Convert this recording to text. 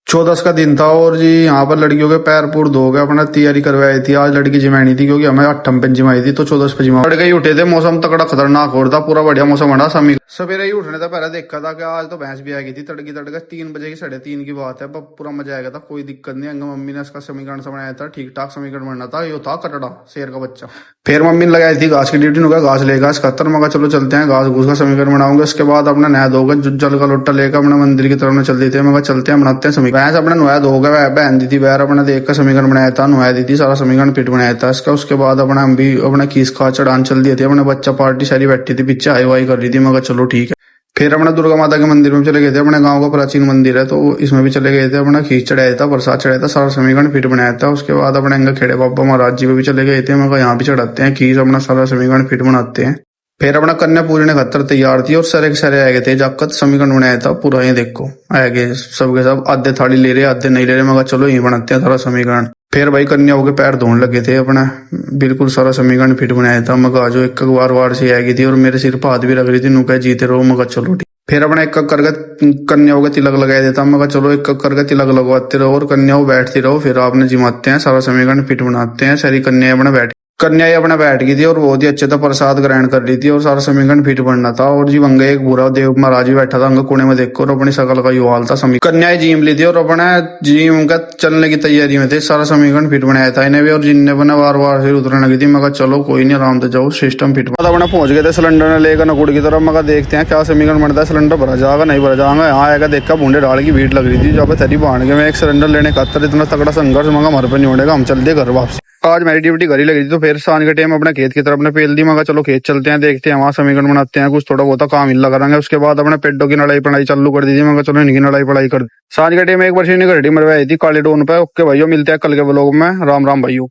14 का दिन था और जी यहाँ पर लड़कियों के पैर पूर धो गए अपना तैयारी करवाई थी। आज लड़की जिमानी थी क्योंकि हमें 8 पे जिमाई थी तो 14 पे जिमा लड़के ही उठे थे। मौसम तकड़ा खतरनाक हो रहा था, पूरा बढ़िया मौसम बना। समी सवेरे ही उठने था, पहले देखा था कि आज तो भैंस भी आ गई थी तड़की तड़के 3 बजे की 3:30 की बात है। पूरा मजा आएगा था, कोई दिक्कत नहीं। अंग मम्मी ने इसका समीकरण से बनाया था, ठीक ठाक समीकरण बनना था। ये था कटड़ा शेर का बच्चा। फिर मम्मी ने लगाई थी घास की ड्यूटी, नुका घास लेगा इस खतर मगा चलो चलते हैं घास घूस का समीकरण बनाऊंगे। उसके बाद अपना नया धोगा जल का लोटा लेकर अपना मंदिर की तरफ में चल देते हैं। मगर चलते हैं बनाते हैं समीकरण। भैंस अपना नुआ धोगा बहन दी थी बैर अपना देख कर समीकरण बनाया था, नुआ दी थी सारा समीकरण फिट बनाया था इसका। उसके बाद अपना हम भी अपना खीस खा चढ़ान चल दिए थे। अपना बच्चा पार्टी सारी बैठी थी पीछे हाई वाई कर रही थी। मगर चलो ठीक है। फिर अपना दुर्गा माता के मंदिर में चले गए थे। अपने गांव का प्राचीन मंदिर है तो इसमें भी चले गए थे। अपना खींच चढ़ाया था, प्रसाद चढ़ाया था, सारा समीकरण फिट बनाया था। उसके बाद अपने अंग खेड़े बाबा महाराज जी पे भी चले गए थे। मगर यहाँ भी चढ़ाते हैं खींच, अपना सारा समीकरण फिट बनाते हैं। फिर अपना कन्या पूजने खतर तैयार थी और सारे के सारे आ गए थे। जाकर समीकरण बनाया था पूरा, ये देखो आ गए सबके सब। आधे थाली ले रहे आधे नहीं ले रहे। मगर चलो यही बनाते हैं सारा समीकरण। फिर भाई कन्याओं के पैर धोने लगे थे अपना, बिल्कुल सारा समीकरण फिट बनाया था। मगर जो एक बार से आ गई थी और मेरे सिर पर हाथ भी लग रही थी। नुका जीते रहो। मगर चलो ठीक। फिर अपना एक करके कन्याओं के तिलक लगाया देता। मगर चलो एक करके तिलक लगवाते रहो और कन्याओं बैठती रहो। फिर आपने जिमाते हैं सारा समीकरण फिट बनाते हैं। सारी कन्याएं अपना कन्याएं अपना बैठ गई थी और बहुत ही अच्छे से प्रसाद ग्रहण कर रही थी और सारा समीकरण फिट बनना था। और जी वंगे एक बुरा देव महाराज भी बैठा था अंग कोने में देखो और अपनी शकल का युवाल था। समीकरण कन्याएं जीम ली थी और अपना जीम का चलने की तैयारी में थे। सारा समीकरण फिट बनाया था इन्हें भी और जिनने बना बार से उतरने लगी थी। मगर चलो कोई नहीं, आराम से जाओ, सिस्टम फिट अपना पहुंच गए थे सिलेंडर ने लेकर नकुड़ की तरफ। मगर देखते हैं क्या समीकरण बनता है। सिलेंडर भरा जाएगा नहीं भरा जाएगा। यहाँ आएगा देखा बूंदे डाल की भीड़ लग रही थी। जब थरी बांध के मैं एक सिलेंडर लेने का इतना तगड़ा संघर्ष मगा हमारे पे नहीं उड़ेगा। हम चलते घर वापसी। आज मेरी ड्यूटी घर ही लगी थी तो फिर शाम के टाइम अपने खेत की तरफ ने पेल दी। मगर चलो खेत चलते हैं, देखते हैं वहां समीकरण बनाते हैं, कुछ थोड़ा बहुत काम हिल करेंगे। उसके बाद अपने पेड़ों की लड़ाई पढ़ाई चालू कर दी थी। मगर चलो इनकी लड़ाई पढ़ाई कर सांझ के टाइम एक बार घड़ी मरवाई थी काली डोन पे। ओके भाइयों, मिलते हैं कल के ब्लॉग में। राम राम भाइयों।